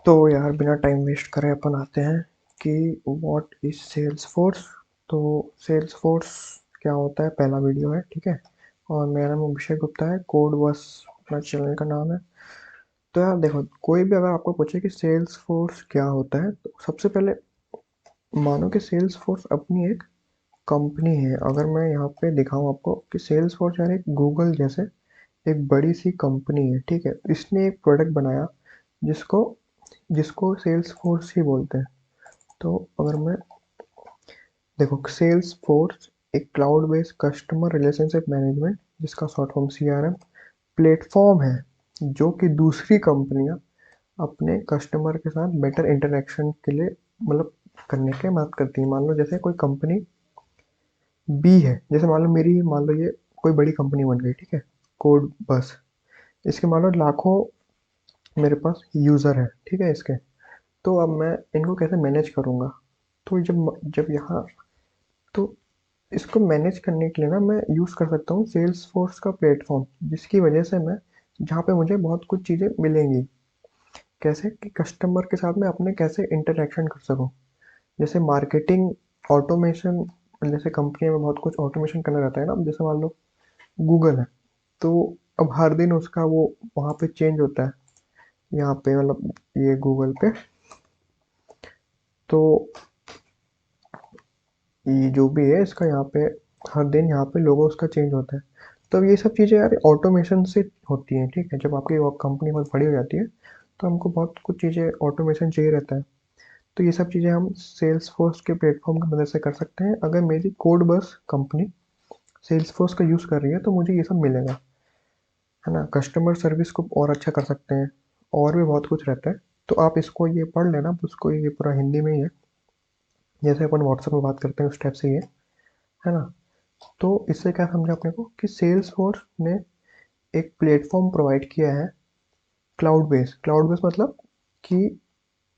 तो यार बिना टाइम वेस्ट करे अपन आते हैं कि व्हाट इज सेल्स फोर्स। तो सेल्स फोर्स क्या होता है, पहला वीडियो है, ठीक है। और मेरा नाम अभिषेक गुप्ता है, कोड बस अपना चैनल का नाम है। तो यार देखो, कोई भी अगर आपको पूछे कि सेल्स फोर्स क्या होता है, तो सबसे पहले मानो कि सेल्स फोर्स अपनी एक कंपनी है। अगर मैं यहाँ पे दिखाऊं आपको कि सेल्स फोर्स यार एक गूगल जैसे एक बड़ी सी कंपनी है, ठीक है। इसने एक प्रोडक्ट बनाया जिसको जिसको सेल्स फोर्स ही बोलते हैं। तो अगर मैं देखो, सेल्स फोर्स एक cloud based customer relationship management, जिसका शॉर्ट फॉर्म सीआरएम प्लेटफॉर्म है, जो कि दूसरी कंपनियां अपने कस्टमर के साथ बेटर इंटरेक्शन के लिए मतलब करने के मदद करती है। मान लो जैसे कोई कंपनी बी है, जैसे मान लो ये कोई बड़ी कंपनी बन गई, ठीक है। कोड बस, इसके मान लो लाखों मेरे पास यूज़र है, ठीक है इसके। तो अब मैं इनको कैसे मैनेज करूँगा? तो जब जब यहाँ तो इसको मैनेज करने के लिए ना मैं यूज़ कर सकता हूँ सेल्स फोर्स का प्लेटफॉर्म, जिसकी वजह से मैं जहाँ पे मुझे बहुत कुछ चीज़ें मिलेंगी। कैसे कि कस्टमर के साथ में अपने कैसे इंटरेक्शन कर सकूँ, जैसे मार्केटिंग ऑटोमेशन। जैसे कंपनी में बहुत कुछ ऑटोमेशन करना रहता है ना, जैसे मान लो गूगल है, तो अब हर दिन उसका वो वहाँ पे चेंज होता है, यहाँ पे मतलब ये गूगल पे। तो ये जो भी है इसका यहाँ पे हर दिन यहाँ पे लोगो उसका चेंज होता है। तो अब ये सब चीज़ें यार ऑटोमेशन से होती हैं, ठीक है। जब आपकी कंपनी बहुत बड़ी हो जाती है तो हमको बहुत कुछ चीज़ें ऑटोमेशन चाहिए रहता है। तो ये सब चीज़ें हम सेल्स फोर्स के प्लेटफॉर्म की मदद से कर सकते हैं। अगर मेरी कोड बस कंपनी सेल्स फोर्स का यूज़ कर रही है तो मुझे ये सब मिलेगा, है ना। कस्टमर सर्विस को और अच्छा कर सकते हैं, और भी बहुत कुछ रहता है। तो आप इसको ये पढ़ लेना, उसको ये पूरा हिंदी में ही है, जैसे अपन व्हाट्सएप में बात करते हैं उस टाइप से ही है ना। तो इससे क्या समझा अपने को कि सेल्स फोर्स ने एक प्लेटफॉर्म प्रोवाइड किया है, क्लाउड बेस मतलब कि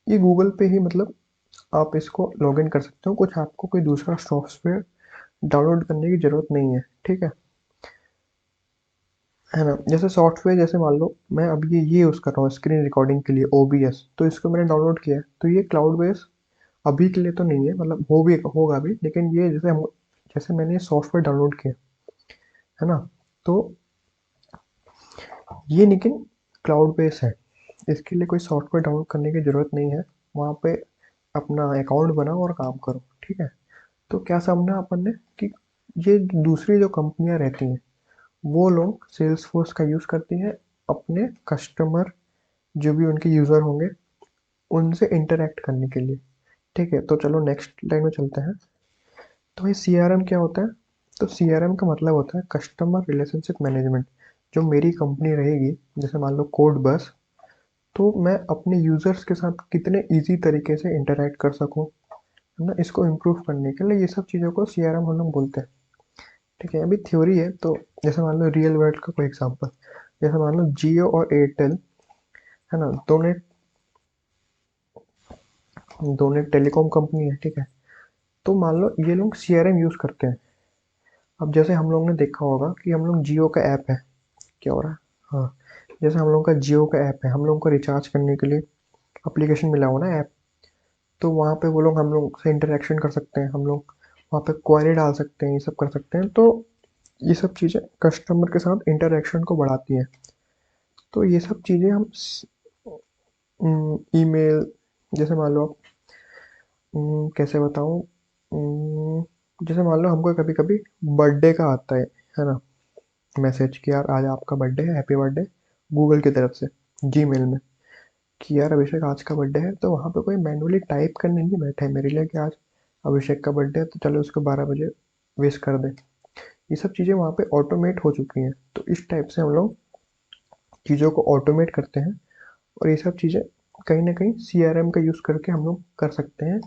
ये गूगल पे ही मतलब आप इसको लॉग इन कर सकते हो, कुछ आपको कोई दूसरा सॉफ्टवेयर डाउनलोड करने की ज़रूरत नहीं है, ठीक है ना। जैसे सॉफ्टवेयर, जैसे मान लो मैं अब ये यूज़ कर रहा हूँ स्क्रीन रिकॉर्डिंग के लिए ओबीएस, तो इसको मैंने डाउनलोड किया है, तो ये क्लाउड बेस अभी के लिए तो नहीं है, मतलब होगा भी, लेकिन ये जैसे मैंने ये सॉफ्टवेयर डाउनलोड किया है ना, तो ये लेकिन क्लाउड बेस है। इसके लिए कोई सॉफ्टवेयर डाउनलोड करने की ज़रूरत नहीं है। वहाँ पे अपना अकाउंट बनाओ और काम करो, ठीक है। तो क्या समझा अपन ने कि ये दूसरी जो कंपनियां रहती हैं, वो लोग सेल्स फोर्स का यूज़ करती हैं अपने कस्टमर, जो भी उनके यूज़र होंगे, उनसे इंटरेक्ट करने के लिए, ठीक है। तो चलो नेक्स्ट लाइन में चलते हैं। तो ये सीआरएम क्या होता है? तो सीआरएम का मतलब होता है कस्टमर रिलेशनशिप मैनेजमेंट। जो मेरी कंपनी रहेगी, जैसे मान लो कोड बस, तो मैं अपने यूज़र्स के साथ कितने ईजी तरीके से इंटरेक्ट कर सकूँ, है ना। इसको इम्प्रूव करने के लिए ये सब चीज़ों को सीआरएम हम लोग बोलते हैं, ठीक है। अभी थ्योरी है, तो जैसे मान लो रियल वर्ल्ड का कोई एग्जांपल, जैसे मान लो जियो और एयरटेल, है ना, दोनों दोनों टेलीकॉम कंपनी है, ठीक है। तो मान लो ये लोग सीआरएम यूज़ करते हैं। अब जैसे हम लोग ने देखा होगा कि हम लोग जियो का ऐप है, क्या हो रहा है, हाँ, जैसे हम लोग का जियो का ऐप है, हम लोग को रिचार्ज करने के लिए एप्लीकेशन मिला हो ना, ऐप। तो वहाँ पे वो लोग हम लोग से इंटरेक्शन कर सकते हैं, हम लोग वहाँ पे क्वेरी डाल सकते हैं, ये सब कर सकते हैं। तो ये सब चीज़ें कस्टमर के साथ इंटरेक्शन को बढ़ाती हैं। तो ये सब चीज़ें हम ईमेल, जैसे मान लो आप, कैसे बताऊँ, जैसे मान लो हमको कभी कभी बर्थडे का आता है ना, मैसेज कि यार आज आपका बर्थडे है, हैप्पी बर्थडे, गूगल की तरफ से जीमेल में, कि यार अभिषेक आज का बर्थडे है। तो वहाँ पे कोई मैनुअली टाइप करने नहीं बैठा है मेरे लिए कि आज अभिषेक का बर्थडे है तो चलो उसको 12 बजे विश कर दे। ये सब चीज़ें वहाँ पे ऑटोमेट हो चुकी हैं। तो इस टाइप से हम लोग चीज़ों को ऑटोमेट करते हैं, और ये सब चीज़ें कहीं ना कहीं सीआरएम का यूज़ करके हम लोग कर सकते हैं।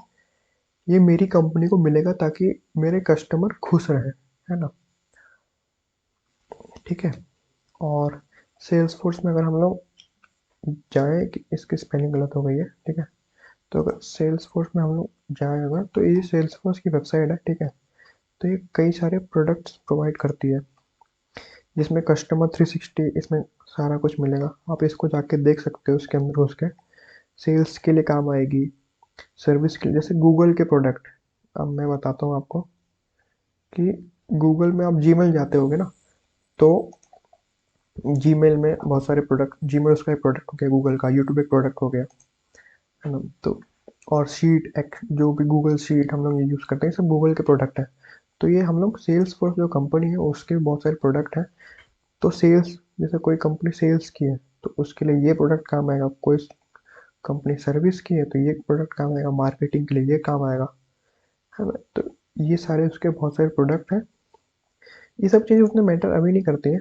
ये मेरी कंपनी को मिलेगा ताकि मेरे कस्टमर खुश रहें, है ना, ठीक है। और सेल्स फोर्स में अगर हम लोग जाएँ, कि इसकी स्पेलिंग गलत हो गई है, ठीक है। तो अगर सेल्स फोर्स में हम लोग जाएँ अगर, तो ये सेल्स फोर्स की वेबसाइट है, ठीक है। तो ये कई सारे प्रोडक्ट्स प्रोवाइड करती है, जिसमें कस्टमर 360 इसमें सारा कुछ मिलेगा। आप इसको जाके देख सकते हो उसके अंदर घुस के, सेल्स के लिए काम आएगी, सर्विस के लिए, जैसे गूगल के प्रोडक्ट। अब मैं बताता हूँ आपको कि गूगल में आप जीमेल जाते होगे ना, तो जीमेल में बहुत सारे प्रोडक्ट, जीमेल उसका एक प्रोडक्ट हो गया गूगल का, यूट्यूब एक प्रोडक्ट हो गया, है ना। तो और शीट एक जो भी गूगल शीट हम लोग यूज़ करते हैं, सब गूगल के प्रोडक्ट हैं। तो ये हम लोग सेल्स फोर्स जो कंपनी है उसके बहुत सारे प्रोडक्ट हैं। तो सेल्स, जैसे कोई कंपनी सेल्स की है तो उसके लिए ये प्रोडक्ट काम आएगा, कोई कंपनी सर्विस की है तो ये प्रोडक्ट काम आएगा, मार्केटिंग के लिए ये काम आएगा, है ना। तो ये सारे उसके बहुत सारे प्रोडक्ट हैं। ये सब चीज़ें उतने मैटर अभी नहीं करती हैं।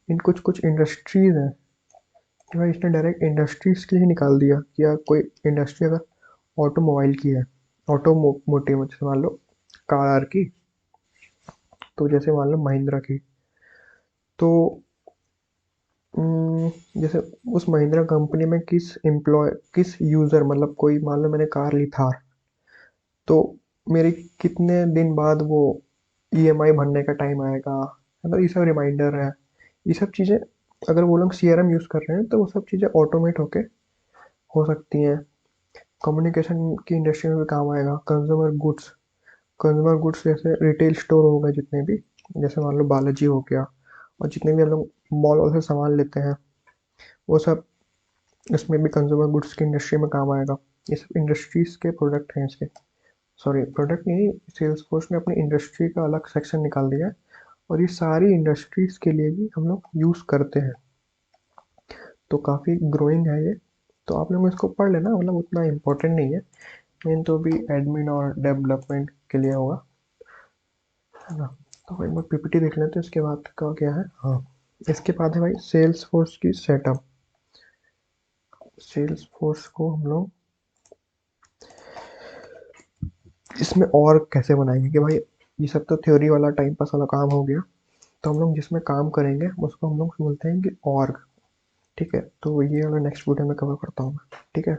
इन कुछ कुछ इंडस्ट्रीज हैं कि भाई इसने डायरेक्ट इंडस्ट्रीज के लिए निकाल दिया, या कोई इंडस्ट्री अगर ऑटोमोबाइल की है, ऑटोमोटिव, जैसे मान लो कार की, तो जैसे मान लो महिंद्रा की, तो जैसे उस महिंद्रा कंपनी में किस यूज़र, मतलब कोई मान लो मैंने कार ली थार, तो मेरे कितने दिन बाद वो ईएमआई भरने का टाइम आएगा, मतलब ये सब रिमाइंडर है। ये सब चीज़ें अगर वो लोग सीआरएम यूज़ कर रहे हैं तो वो सब चीज़ें ऑटोमेट होके हो सकती हैं। कम्युनिकेशन की इंडस्ट्री में भी काम आएगा। कंज्यूमर गुड्स जैसे रिटेल स्टोर हो गए जितने भी, जैसे मान लो बालाजी हो गया, और जितने भी हम लोग मॉल से सामान लेते हैं, वो सब इसमें भी कंज्यूमर गुड्स की इंडस्ट्री में काम आएगा। ये सब इंडस्ट्रीज के प्रोडक्ट हैं इसके। सॉरी, प्रोडक्ट नहीं, सेल्स फोर्स ने अपनी इंडस्ट्री का अलग सेक्शन निकाल दिया है, और ये सारी इंडस्ट्रीज के लिए भी हम लोग यूज़ करते हैं। तो काफ़ी ग्रोइंग है ये। तो आप लोग इसको पढ़ लेना, मतलब उतना इम्पोर्टेंट नहीं है। मेन तो भी एडमिन और डेवलपमेंट के लिए होगा, है ना। तो एक बार पीपीटी देख लेते हैं, इसके बाद का क्या है। हाँ, इसके बाद है भाई सेल्स फोर्स की सेटअप। सेल्स फोर्स को हम लोग इसमें और कैसे बनाएंगे कि भाई ये सब तो थ्योरी वाला टाइम पास वाला काम हो गया। तो हम लोग जिसमें काम करेंगे उसको हम लोग बोलते हैं कि ऑर्ग। ठीक है, तो ये वाला नेक्स्ट वीडियो में कवर करता हूँ मैं। ठीक है।